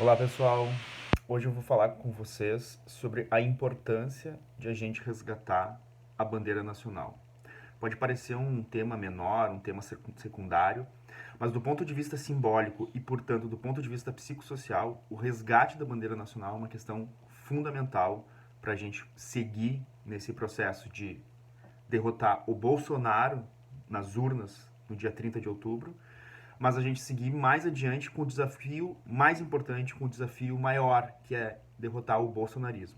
Olá pessoal, hoje eu vou falar com vocês sobre a importância de a gente resgatar a bandeira nacional. Pode parecer um tema menor, um tema secundário, mas do ponto de vista simbólico e, portanto, do ponto de vista psicossocial, o resgate da bandeira nacional é uma questão fundamental para a gente seguir nesse processo de derrotar o Bolsonaro nas urnas no dia 30 de outubro, mas a gente seguir mais adiante com o desafio mais importante, com o desafio maior, que é derrotar o bolsonarismo.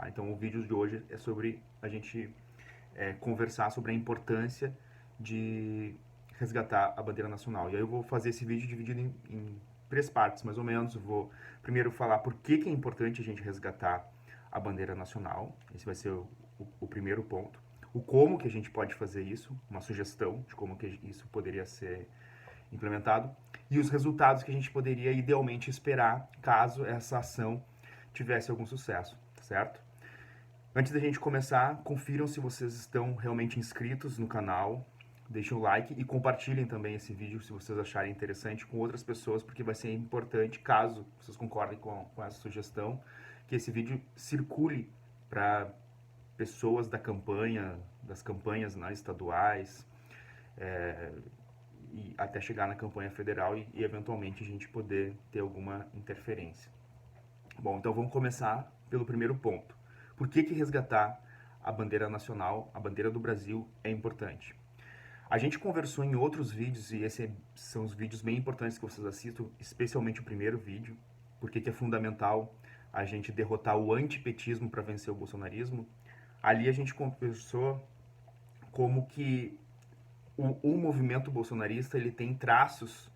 Então o vídeo de hoje é sobre a gente conversar sobre a importância de resgatar a bandeira nacional. E aí eu vou fazer esse vídeo dividido em três partes, mais ou menos. Eu vou primeiro falar por que é importante a gente resgatar a bandeira nacional. Esse vai ser o primeiro ponto. O como que a gente pode fazer isso, uma sugestão de como que isso poderia ser implementado, e os resultados que a gente poderia idealmente esperar caso essa ação tivesse algum sucesso, certo? Antes da gente começar, confiram se vocês estão realmente inscritos no canal, deixem o like e compartilhem também esse vídeo se vocês acharem interessante com outras pessoas, porque vai ser importante, caso vocês concordem com essa sugestão, que esse vídeo circule para pessoas da campanha, das campanhas, né, estaduais, e até chegar na campanha federal e eventualmente a gente poder ter alguma interferência. Bom, então vamos começar pelo primeiro ponto. Por que resgatar a bandeira nacional, a bandeira do Brasil, é importante? A gente conversou em outros vídeos, e esses são os vídeos bem importantes que vocês assistam, especialmente o primeiro vídeo, porque é fundamental a gente derrotar o antipetismo para vencer o bolsonarismo. Ali a gente conversou como que o movimento bolsonarista ele tem traços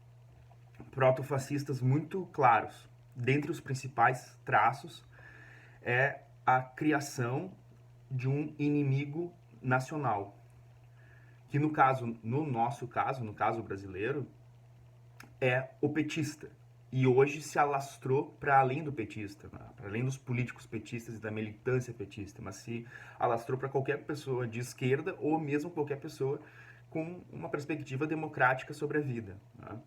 protofascistas muito claros. Dentre os principais traços é a criação de um inimigo nacional, que no caso, no nosso caso, no caso brasileiro, é o petista. E hoje se alastrou para além do petista, né? Para além dos políticos petistas e da militância petista, mas se alastrou para qualquer pessoa de esquerda ou mesmo qualquer pessoa com uma perspectiva democrática sobre a vida, né?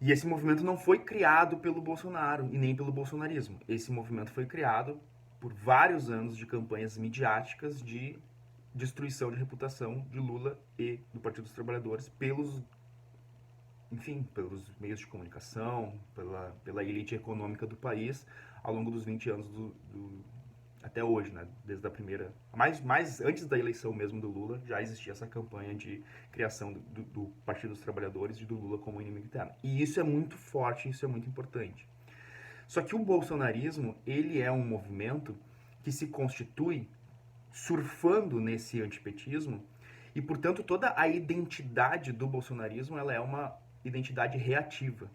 E esse movimento não foi criado pelo Bolsonaro e nem pelo bolsonarismo. Esse movimento foi criado por vários anos de campanhas midiáticas de destruição de reputação de Lula e do Partido dos Trabalhadores pelos meios de comunicação, pela elite econômica do país ao longo dos 20 anos até hoje, né? Desde a primeira, mais antes da eleição mesmo do Lula, já existia essa campanha de criação do Partido dos Trabalhadores e do Lula como inimigo interno. E isso é muito forte, isso é muito importante. Só que o bolsonarismo, ele é um movimento que se constitui surfando nesse antipetismo e, portanto, toda a identidade do bolsonarismo, ela é uma identidade reativa.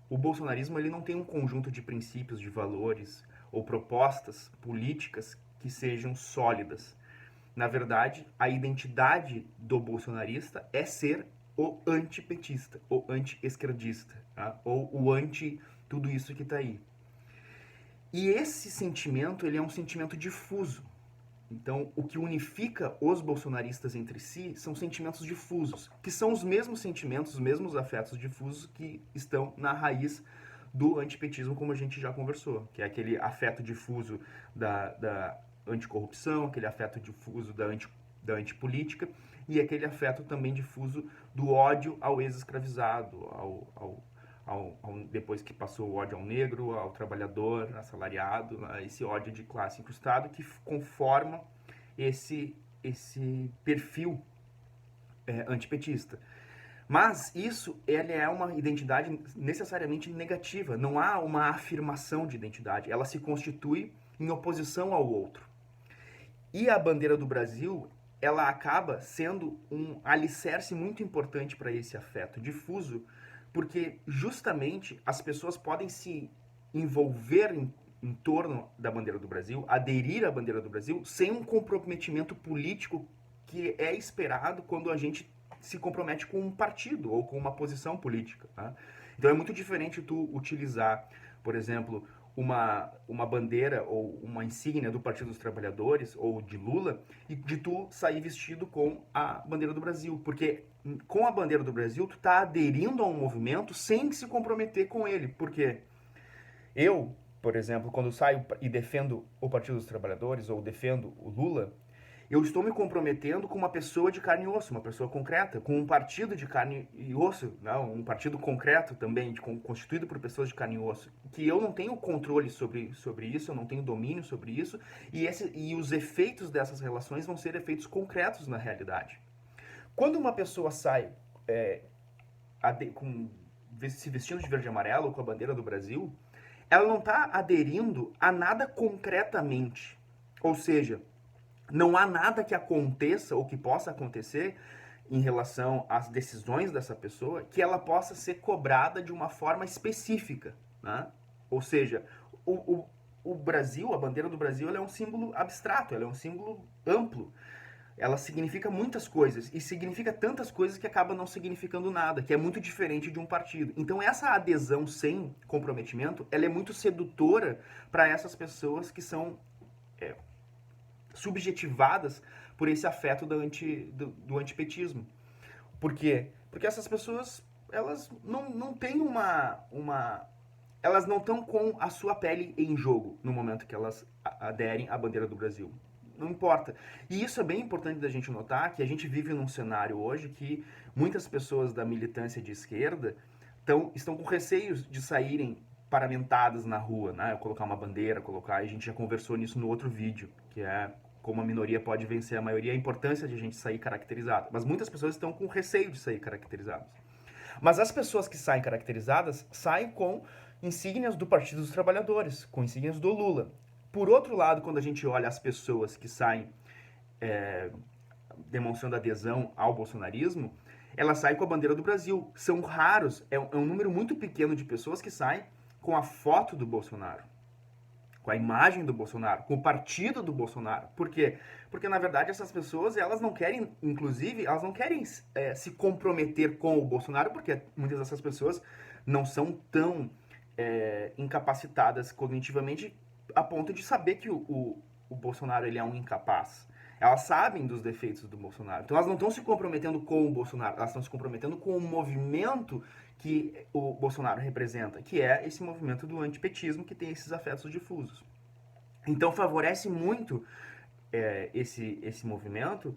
O bolsonarismo ele não tem um conjunto de princípios, de valores ou propostas políticas que sejam sólidas. Na verdade, a identidade do bolsonarista é ser o antipetista, o anti-esquerdista, tá? Ou o anti tudo isso que está aí. E esse sentimento ele é um sentimento difuso. Então, o que unifica os bolsonaristas entre si são sentimentos difusos, que são os mesmos sentimentos, os mesmos afetos difusos que estão na raiz do antipetismo, como a gente já conversou, que é aquele afeto difuso da anticorrupção, aquele afeto difuso da antipolítica e aquele afeto também difuso do ódio ao ex-escravizado, depois que passou o ódio ao negro, ao trabalhador, assalariado, esse ódio de classe incrustado que conforma esse perfil antipetista. Mas isso ele é uma identidade necessariamente negativa, não há uma afirmação de identidade, ela se constitui em oposição ao outro. E a bandeira do Brasil, ela acaba sendo um alicerce muito importante para esse afeto difuso, porque justamente as pessoas podem se envolver em torno da bandeira do Brasil, aderir à bandeira do Brasil, sem um comprometimento político que é esperado quando a gente se compromete com um partido ou com uma posição política. Tá? Então é muito diferente tu utilizar, por exemplo, uma bandeira ou uma insígnia do Partido dos Trabalhadores ou de Lula e de tu sair vestido com a bandeira do Brasil, porque com a bandeira do Brasil tu tá aderindo a um movimento sem se comprometer com ele, porque Eu, por exemplo, quando saio e defendo o Partido dos Trabalhadores ou defendo o Lula, eu estou me comprometendo com uma pessoa de carne e osso, uma pessoa concreta, com um partido de carne e osso, não, um partido concreto também, constituído por pessoas de carne e osso, que eu não tenho controle sobre isso, eu não tenho domínio sobre isso, e os efeitos dessas relações vão ser efeitos concretos na realidade. Quando uma pessoa sai se vestindo de verde e amarelo, com a bandeira do Brasil, ela não está aderindo a nada concretamente. Ou seja, não há nada que aconteça ou que possa acontecer em relação às decisões dessa pessoa que ela possa ser cobrada de uma forma específica. Né? Ou seja, o Brasil, a bandeira do Brasil, ela é um símbolo abstrato, ela é um símbolo amplo. Ela significa muitas coisas e significa tantas coisas que acaba não significando nada, que é muito diferente de um partido. Então essa adesão sem comprometimento, ela é muito sedutora para essas pessoas que são subjetivadas por esse afeto do antipetismo. Por quê? Porque essas pessoas, elas não têm elas não estão com a sua pele em jogo no momento que elas aderem à bandeira do Brasil. Não importa. E isso é bem importante da gente notar, que a gente vive num cenário hoje que muitas pessoas da militância de esquerda estão com receios de saírem paramentadas na rua, né? Colocar uma bandeira, a gente já conversou nisso no outro vídeo, que é como a minoria pode vencer a maioria, a importância de a gente sair caracterizado. Mas muitas pessoas estão com receio de sair caracterizadas. Mas as pessoas que saem caracterizadas saem com insígnias do Partido dos Trabalhadores, com insígnias do Lula. Por outro lado, quando a gente olha as pessoas que saem demonstrando adesão ao bolsonarismo, elas saem com a bandeira do Brasil. São raros, é um número muito pequeno de pessoas que saem com a foto do Bolsonaro, com a imagem do Bolsonaro, com o partido do Bolsonaro. Por quê? Porque, na verdade, essas pessoas, elas não querem, inclusive, elas não querem se comprometer com o Bolsonaro, porque muitas dessas pessoas não são tão incapacitadas cognitivamente a ponto de saber que o Bolsonaro ele é um incapaz. Elas sabem dos defeitos do Bolsonaro. Então elas não estão se comprometendo com o Bolsonaro, elas estão se comprometendo com o movimento que o Bolsonaro representa, que é esse movimento do antipetismo que tem esses afetos difusos. Então favorece muito esse movimento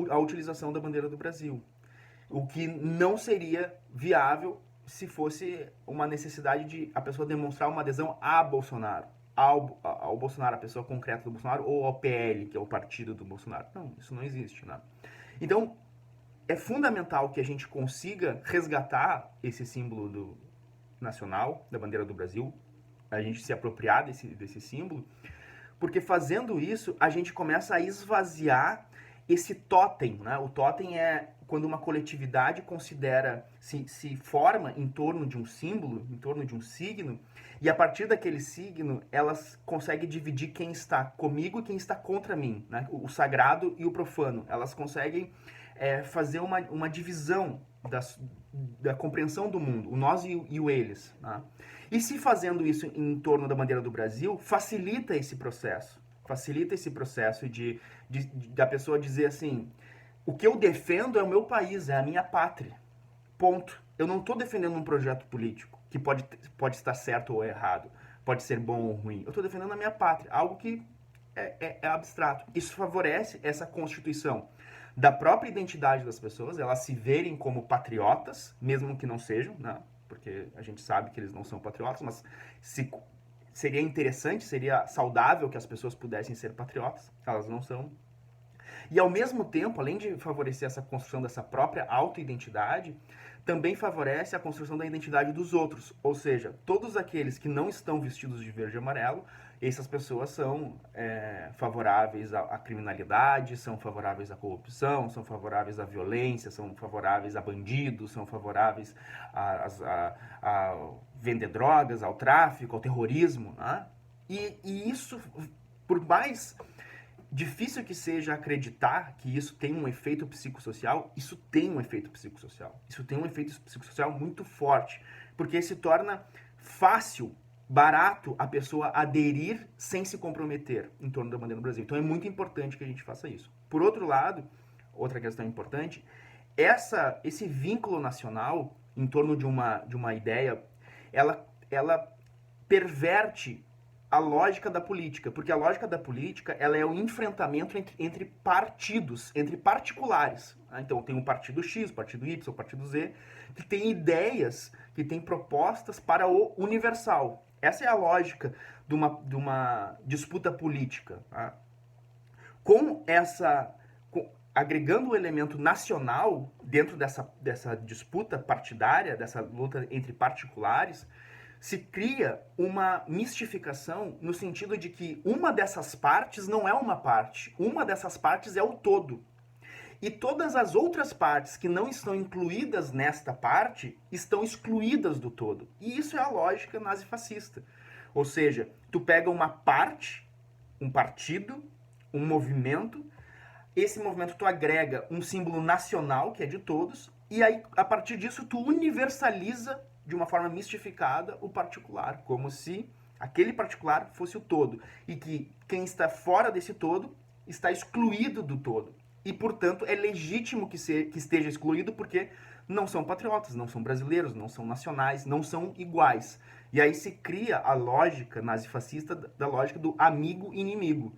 a utilização da bandeira do Brasil. O que não seria viável se fosse uma necessidade de a pessoa demonstrar uma adesão a Bolsonaro. Ao Bolsonaro, a pessoa concreta do Bolsonaro, ou ao PL, que é o partido do Bolsonaro. Não, isso não existe, né? Então, é fundamental que a gente consiga resgatar esse símbolo nacional, da bandeira do Brasil, a gente se apropriar desse símbolo, porque fazendo isso, a gente começa a esvaziar esse totem, né? O totem é quando uma coletividade se forma em torno de um símbolo, em torno de um signo, e a partir daquele signo, elas conseguem dividir quem está comigo e quem está contra mim, né? O sagrado e o profano. Elas conseguem fazer uma divisão da compreensão do mundo, o nós e o eles. Né? E se fazendo isso em torno da bandeira do Brasil, facilita esse processo. Facilita esse processo da pessoa dizer assim, o que eu defendo é o meu país, é a minha pátria. Ponto. Eu não estou defendendo um projeto político que pode estar certo ou errado, pode ser bom ou ruim. Eu estou defendendo a minha pátria, algo que é abstrato. Isso favorece essa constituição da própria identidade das pessoas, elas se verem como patriotas, mesmo que não sejam, né? Porque a gente sabe que eles não são patriotas, mas seria interessante, seria saudável que as pessoas pudessem ser patriotas, elas não são. E ao mesmo tempo, além de favorecer essa construção dessa própria autoidentidade, também favorece a construção da identidade dos outros. Ou seja, todos aqueles que não estão vestidos de verde e amarelo, essas pessoas são favoráveis à criminalidade, são favoráveis à corrupção, são favoráveis à violência, são favoráveis a bandidos, são favoráveis a vender drogas, ao tráfico, ao terrorismo. Né? E isso, por mais difícil que seja acreditar que isso tem um efeito psicossocial, isso tem um efeito psicossocial. Isso tem um efeito psicossocial muito forte, porque se torna fácil, barato a pessoa aderir sem se comprometer em torno da bandeira do Brasil. Então é muito importante que a gente faça isso. Por outro lado, outra questão importante, esse vínculo nacional em torno de uma ideia, ela perverte a lógica da política, porque a lógica da política ela é o enfrentamento entre partidos, entre particulares. Então tem o partido X, o partido Y, o partido Z, que tem ideias, que tem propostas para o universal. Essa é a lógica de uma disputa política. Tá? Agregando o elemento nacional dentro dessa disputa partidária, dessa luta entre particulares, se cria uma mistificação no sentido de que uma dessas partes não é uma parte, uma dessas partes é o todo. E todas as outras partes que não estão incluídas nesta parte estão excluídas do todo. E isso é a lógica nazifascista. Ou seja, tu pega uma parte, um partido, um movimento, esse movimento tu agrega um símbolo nacional, que é de todos, e aí, a partir disso, tu universaliza de uma forma mistificada o particular, como se aquele particular fosse o todo, e que quem está fora desse todo está excluído do todo. E, portanto, é legítimo que esteja excluído porque não são patriotas, não são brasileiros, não são nacionais, não são iguais. E aí se cria a lógica nazifascista da lógica do amigo-inimigo.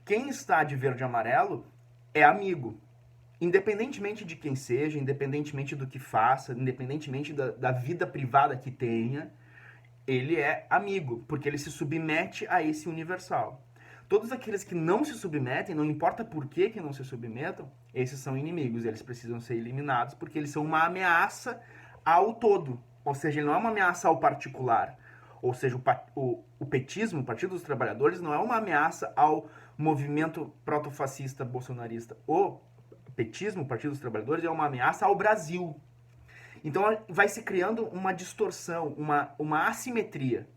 Quem está de verde e amarelo é amigo. Independentemente de quem seja, independentemente do que faça, independentemente da vida privada que tenha, ele é amigo, porque ele se submete a esse universal. Todos aqueles que não se submetem, não importa por que não se submetam, esses são inimigos, eles precisam ser eliminados, porque eles são uma ameaça ao todo, ou seja, ele não é uma ameaça ao particular, ou seja, o petismo, o Partido dos Trabalhadores, não é uma ameaça ao movimento protofascista bolsonarista. O petismo, o Partido dos Trabalhadores, é uma ameaça ao Brasil. Então vai se criando uma distorção, uma assimetria,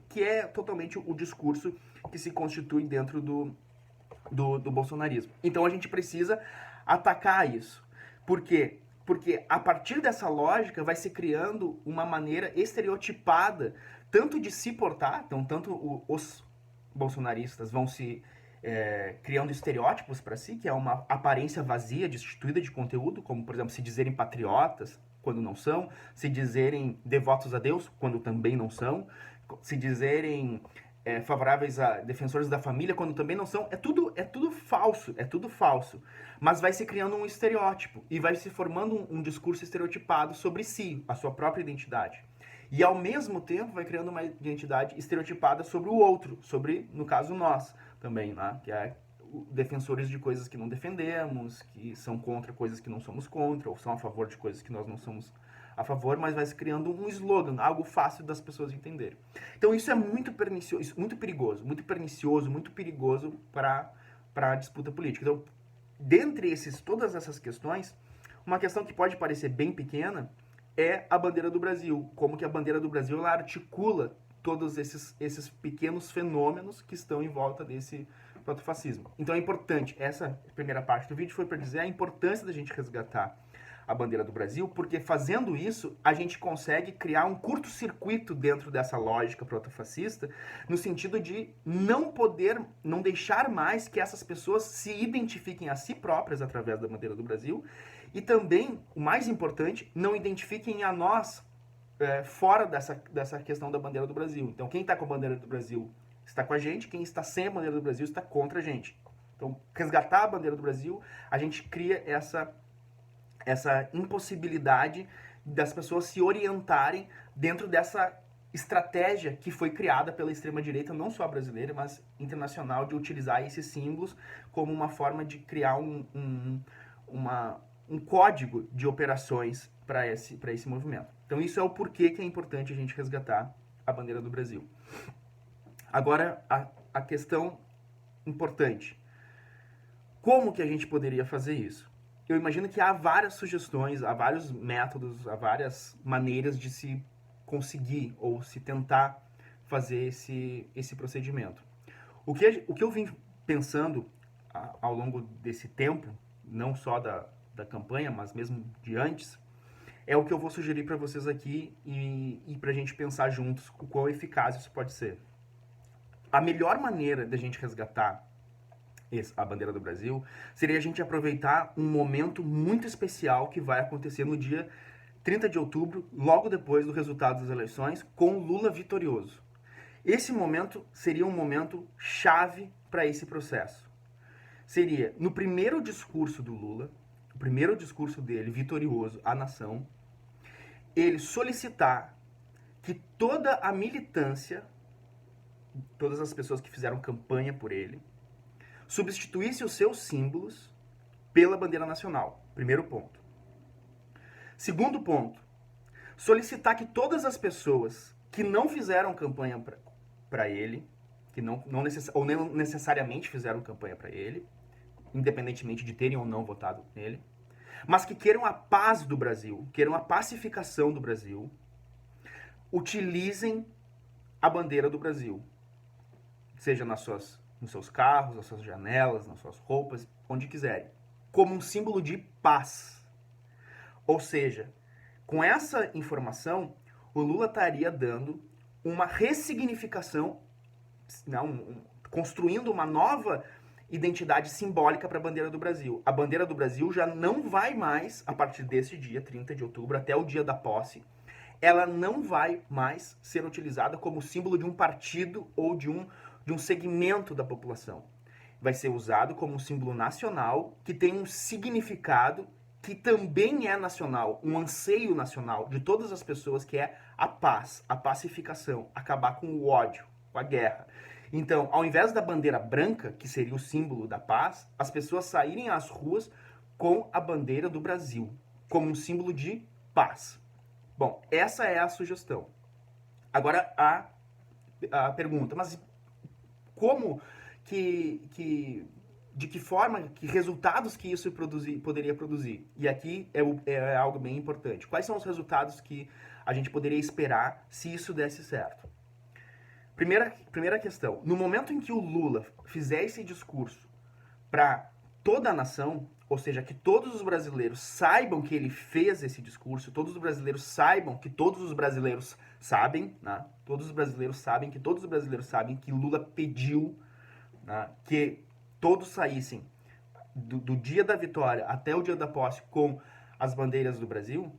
que é totalmente o discurso que se constitui dentro do bolsonarismo. Então a gente precisa atacar isso. Por quê? Porque a partir dessa lógica vai se criando uma maneira estereotipada tanto de se portar, então tanto os bolsonaristas vão se criando estereótipos para si, que é uma aparência vazia, destituída de conteúdo, como, por exemplo, se dizerem patriotas, quando não são, se dizerem devotos a Deus, quando também não são, se dizerem favoráveis a defensores da família, quando também não são. É tudo falso. Mas vai se criando um estereótipo e vai se formando um discurso estereotipado sobre si, a sua própria identidade. E, ao mesmo tempo, vai criando uma identidade estereotipada sobre o outro, sobre, no caso, nós também, né? Que é defensores de coisas que não defendemos, que são contra coisas que não somos contra, ou são a favor de coisas que nós não somos a favor, mas vai se criando um slogan, algo fácil das pessoas entenderem. Então isso é muito pernicioso, muito perigoso, muito pernicioso, muito perigoso para a disputa política. Então, dentre todas essas questões, uma questão que pode parecer bem pequena é a bandeira do Brasil, como que a bandeira do Brasil ela articula todos esses pequenos fenômenos que estão em volta desse protofascismo. Então é importante, essa primeira parte do vídeo foi para dizer a importância da gente resgatar a bandeira do Brasil, porque fazendo isso, a gente consegue criar um curto-circuito dentro dessa lógica protofascista, no sentido de não deixar mais que essas pessoas se identifiquem a si próprias através da bandeira do Brasil, e também, o mais importante, não identifiquem a nós fora dessa questão da bandeira do Brasil. Então, quem está com a bandeira do Brasil está com a gente, quem está sem a bandeira do Brasil está contra a gente. Então, resgatar a bandeira do Brasil, a gente cria essa impossibilidade das pessoas se orientarem dentro dessa estratégia que foi criada pela extrema-direita, não só brasileira, mas internacional, de utilizar esses símbolos como uma forma de criar um código de operações para esse movimento. Então isso é o porquê que é importante a gente resgatar a bandeira do Brasil. Agora, a questão importante. Como que a gente poderia fazer isso? Eu imagino que há várias sugestões, há vários métodos, há várias maneiras de se conseguir ou se tentar fazer esse procedimento. O que eu vim pensando ao longo desse tempo, não só da campanha, mas mesmo de antes, é o que eu vou sugerir para vocês aqui e para a gente pensar juntos o quão eficaz isso pode ser. A melhor maneira da gente resgatar a bandeira do Brasil seria a gente aproveitar um momento muito especial que vai acontecer no dia 30 de outubro, logo depois do resultado das eleições, com Lula vitorioso. Esse momento seria um momento chave para esse processo. Seria no primeiro discurso do Lula, o primeiro discurso dele vitorioso à nação, ele solicitar que toda a militância, todas as pessoas que fizeram campanha por ele, substituísse os seus símbolos pela bandeira nacional. Primeiro ponto. Segundo ponto, solicitar que todas as pessoas que não fizeram campanha para ele, que não necessariamente fizeram campanha para ele, independentemente de terem ou não votado nele, mas que queiram a paz do Brasil, queiram a pacificação do Brasil, utilizem a bandeira do Brasil. Seja nos seus carros, nas suas janelas, nas suas roupas, onde quiserem. Como um símbolo de paz. Ou seja, com essa informação, o Lula estaria dando uma ressignificação, construindo uma nova identidade simbólica para a bandeira do Brasil. A bandeira do Brasil já não vai mais, a partir desse dia, 30 de outubro, até o dia da posse, ela não vai mais ser utilizada como símbolo de um partido ou de um segmento da população. Vai ser usado como um símbolo nacional que tem um significado que também é nacional, um anseio nacional de todas as pessoas, que é a paz, a pacificação, acabar com o ódio, com a guerra. Então, ao invés da bandeira branca, que seria o símbolo da paz, as pessoas saírem às ruas com a bandeira do Brasil, como um símbolo de paz. Bom, essa é a sugestão. Agora a pergunta, mas como de que forma, que resultados que isso poderia produzir? E aqui é algo bem importante. Quais são os resultados que a gente poderia esperar se isso desse certo? Primeira questão, no momento em que o Lula fizer esse discurso para toda a nação, ou seja, que todos os brasileiros saibam que ele fez esse discurso, todos os brasileiros saibam que todos os brasileiros sabem, né? Todos os brasileiros sabem que todos os brasileiros sabem que Lula pediu, né, que todos saíssem do dia da vitória até o dia da posse com as bandeiras do Brasil.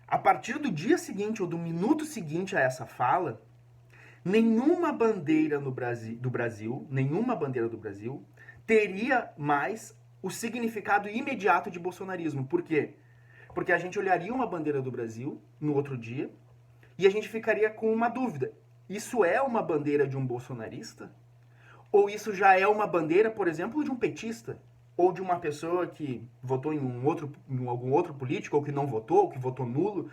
A partir do dia seguinte ou do minuto seguinte a essa fala, nenhuma bandeira do Brasil teria mais o significado imediato de bolsonarismo. Por quê? Porque a gente olharia uma bandeira do Brasil no outro dia e a gente ficaria com uma dúvida. Isso é uma bandeira de um bolsonarista? Ou isso já é uma bandeira, por exemplo, de um petista? Ou de uma pessoa que votou em algum outro político, ou que não votou, ou que votou nulo?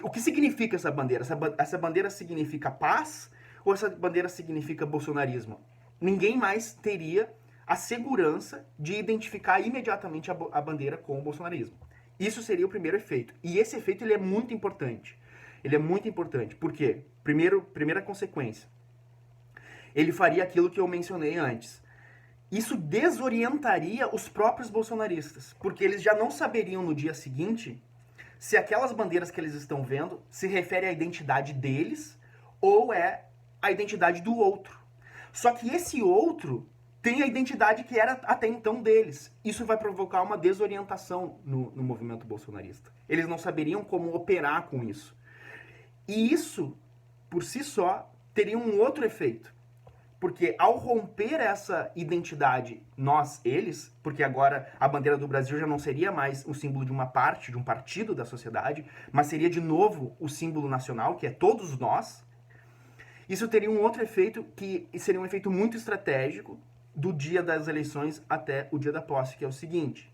O que significa essa bandeira? Essa bandeira significa paz? Ou essa bandeira significa bolsonarismo? Ninguém mais teria a segurança de identificar imediatamente a bandeira com o bolsonarismo. Isso seria o primeiro efeito. E esse efeito ele é muito importante. Ele é muito importante. Por quê? Primeira consequência. Ele faria aquilo que eu mencionei antes. Isso desorientaria os próprios bolsonaristas, porque eles já não saberiam no dia seguinte se aquelas bandeiras que eles estão vendo se referem à identidade deles ou é a identidade do outro. Só que esse outro tem a identidade que era até então deles. Isso vai provocar uma desorientação no movimento bolsonarista. Eles não saberiam como operar com isso. E isso, por si só, teria um outro efeito. Porque ao romper essa identidade nós, eles, porque agora a bandeira do Brasil já não seria mais um símbolo de uma parte, de um partido da sociedade, mas seria de novo o símbolo nacional, que é todos nós, isso teria um outro efeito, que seria um efeito muito estratégico do dia das eleições até o dia da posse, que é o seguinte: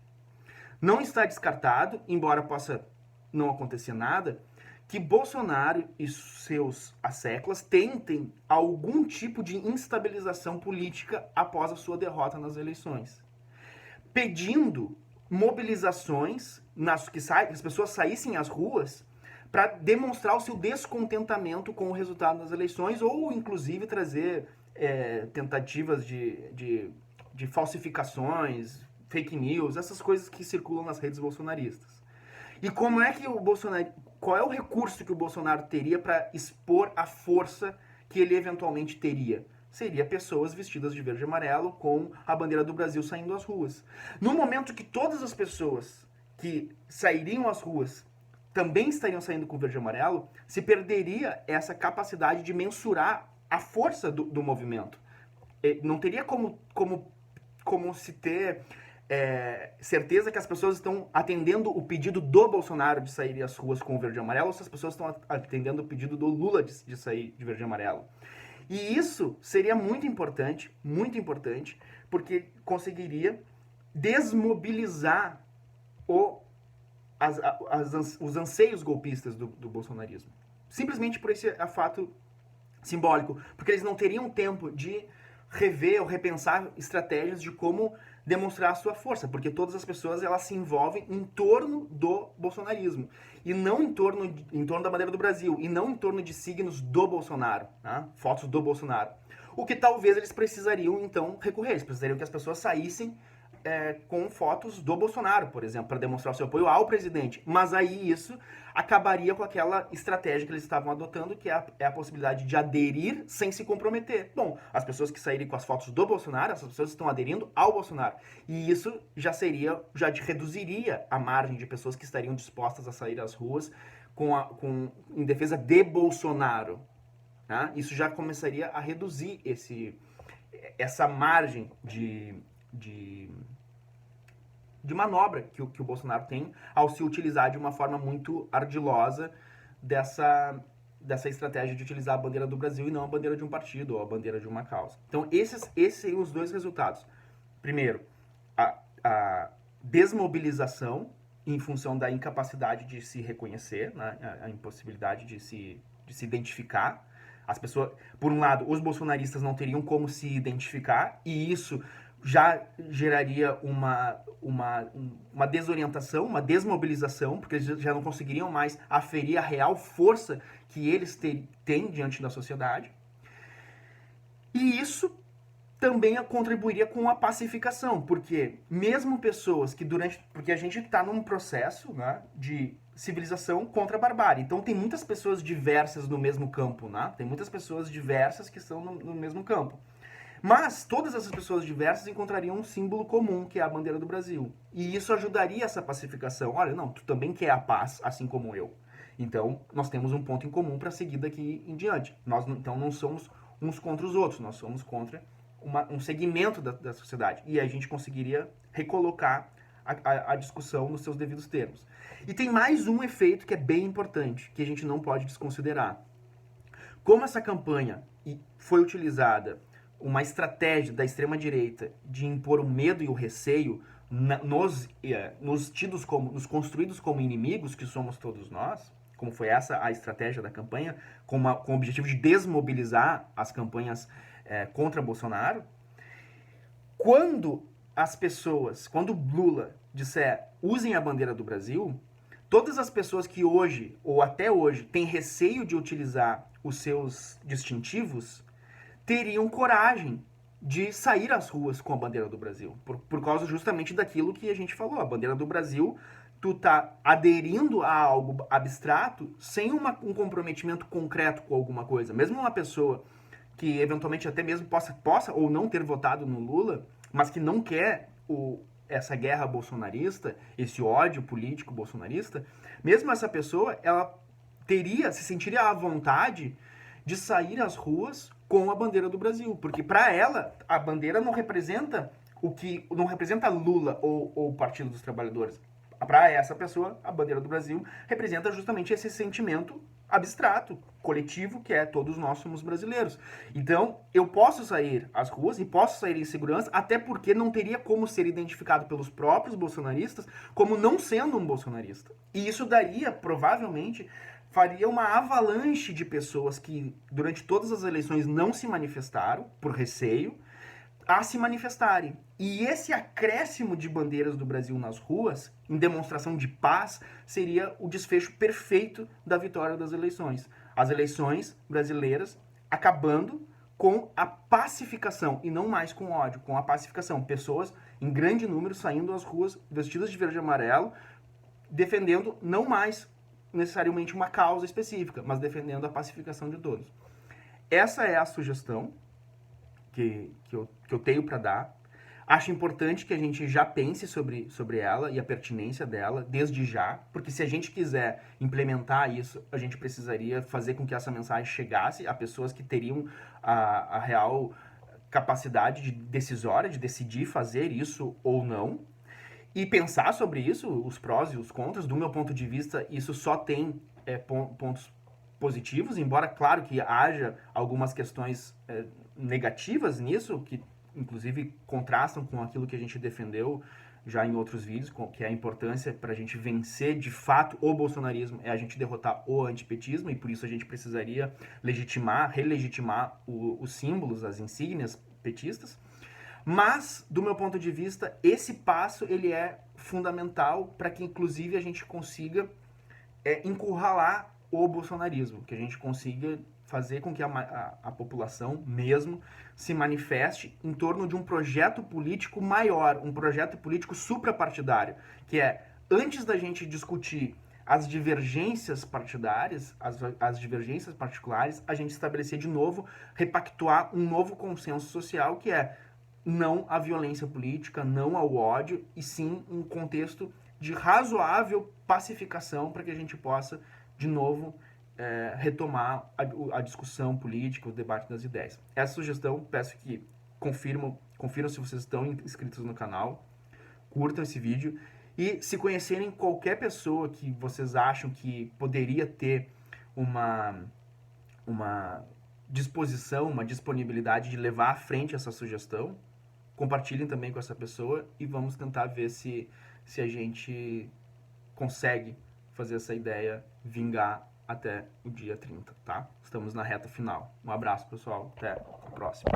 não está descartado, embora possa não acontecer nada, que Bolsonaro e seus asseclas tentem algum tipo de instabilização política após a sua derrota nas eleições, pedindo mobilizações que as pessoas saíssem às ruas para demonstrar o seu descontentamento com o resultado das eleições, ou inclusive trazer tentativas de falsificações, fake news, essas coisas que circulam nas redes bolsonaristas. E como é que qual é o recurso que o Bolsonaro teria para expor a força que ele eventualmente teria? Seria pessoas vestidas de verde e amarelo com a bandeira do Brasil saindo às ruas. No momento que todas as pessoas que sairiam às ruas também estariam saindo com verde e amarelo, se perderia essa capacidade de mensurar a força do movimento. Não teria como se ter certeza que as pessoas estão atendendo o pedido do Bolsonaro de sair às ruas com o verde e amarelo, ou se as pessoas estão atendendo o pedido do Lula de sair de verde e amarelo. E isso seria muito importante, porque conseguiria desmobilizar os anseios golpistas do bolsonarismo. Simplesmente por esse fato simbólico, porque eles não teriam tempo de rever ou repensar estratégias de como demonstrar a sua força, porque todas as pessoas elas se envolvem em torno do bolsonarismo e não em torno da bandeira do Brasil e não em torno de signos do Bolsonaro, né? Fotos do Bolsonaro. O que talvez eles precisariam então recorrer, eles precisariam que as pessoas saíssem com fotos do Bolsonaro, por exemplo, para demonstrar o seu apoio ao presidente. Mas aí isso acabaria com aquela estratégia que eles estavam adotando, que é a possibilidade de aderir sem se comprometer. Bom, as pessoas que saírem com as fotos do Bolsonaro, essas pessoas estão aderindo ao Bolsonaro. E isso já reduziria a margem de pessoas que estariam dispostas a sair às ruas em defesa de Bolsonaro. Tá? Isso já começaria a reduzir essa margem de manobra que o Bolsonaro tem ao se utilizar de uma forma muito ardilosa dessa estratégia de utilizar a bandeira do Brasil e não a bandeira de um partido ou a bandeira de uma causa. Então, esses seriam os dois resultados. Primeiro, a desmobilização em função da incapacidade de se reconhecer, né? A impossibilidade de se identificar. As pessoas, por um lado, os bolsonaristas não teriam como se identificar, e isso já geraria uma desorientação, uma desmobilização, porque eles já não conseguiriam mais aferir a real força que eles têm diante da sociedade. E isso também contribuiria com a pacificação, porque mesmo pessoas que porque a gente está num processo, né, de civilização contra a barbárie. Então tem muitas pessoas diversas no mesmo campo, né? Tem muitas pessoas diversas que estão no mesmo campo. Mas todas essas pessoas diversas encontrariam um símbolo comum, que é a bandeira do Brasil. E isso ajudaria essa pacificação. Olha, não, tu também quer a paz, assim como eu. Então, nós temos um ponto em comum para seguir daqui em diante. Nós, então, não somos uns contra os outros, nós somos contra um segmento da sociedade. E a gente conseguiria recolocar a discussão nos seus devidos termos. E tem mais um efeito que é bem importante, que a gente não pode desconsiderar. Como essa campanha foi utilizada uma estratégia da extrema-direita de impor o medo e o receio nos construídos como inimigos, que somos todos nós, como foi essa a estratégia da campanha, com o objetivo de desmobilizar as campanhas contra Bolsonaro, quando Lula disser usem a bandeira do Brasil, todas as pessoas que hoje, ou até hoje, têm receio de utilizar os seus distintivos, teriam coragem de sair às ruas com a bandeira do Brasil. Por causa justamente daquilo que a gente falou. A bandeira do Brasil, tu tá aderindo a algo abstrato sem um comprometimento concreto com alguma coisa. Mesmo uma pessoa que eventualmente até mesmo possa ou não ter votado no Lula, mas que não quer essa guerra bolsonarista, esse ódio político bolsonarista, mesmo essa pessoa, ela se sentiria à vontade de sair às ruas com a bandeira do Brasil, porque para ela a bandeira não representa Lula ou o Partido dos Trabalhadores. Para essa pessoa, a bandeira do Brasil representa justamente esse sentimento abstrato, coletivo, que é todos nós somos brasileiros. Então, eu posso sair às ruas e posso sair em segurança, até porque não teria como ser identificado pelos próprios bolsonaristas como não sendo um bolsonarista. E isso daria, provavelmente, faria uma avalanche de pessoas que, durante todas as eleições, não se manifestaram, por receio, a se manifestarem. E esse acréscimo de bandeiras do Brasil nas ruas, em demonstração de paz, seria o desfecho perfeito da vitória das eleições. As eleições brasileiras acabando com a pacificação, e não mais com ódio, com a pacificação. Pessoas em grande número saindo às ruas, vestidas de verde e amarelo, defendendo não mais necessariamente uma causa específica, mas defendendo a pacificação de todos. Essa é a sugestão que eu tenho para dar. Acho importante que a gente já pense sobre ela e a pertinência dela, desde já, porque se a gente quiser implementar isso, a gente precisaria fazer com que essa mensagem chegasse a pessoas que teriam a real capacidade decisória de decidir fazer isso ou não, e pensar sobre isso, os prós e os contras. Do meu ponto de vista, isso só tem pontos positivos, embora, claro, que haja algumas questões negativas nisso, que inclusive contrastam com aquilo que a gente defendeu já em outros vídeos, que é a importância para a gente vencer de fato o bolsonarismo, é a gente derrotar o antipetismo, e por isso a gente precisaria relegitimar os símbolos, as insígnias petistas. Mas, do meu ponto de vista, esse passo ele é fundamental para que, inclusive, a gente consiga encurralar o bolsonarismo, que a gente consiga fazer com que a população mesmo se manifeste em torno de um projeto político maior, um projeto político suprapartidário, que é, antes da gente discutir as divergências partidárias, as divergências particulares, a gente estabelecer de novo, repactuar um novo consenso social, que é não à violência política, não ao ódio, e sim um contexto de razoável pacificação para que a gente possa, de novo, retomar a discussão política, o debate das ideias. Essa sugestão, peço que confiram se vocês estão inscritos no canal, curtam esse vídeo, e se conhecerem qualquer pessoa que vocês acham que poderia ter uma disposição, uma disponibilidade de levar à frente essa sugestão, compartilhem também com essa pessoa e vamos tentar ver se a gente consegue fazer essa ideia vingar até o dia 30, tá? Estamos na reta final. Um abraço, pessoal. Até a próxima.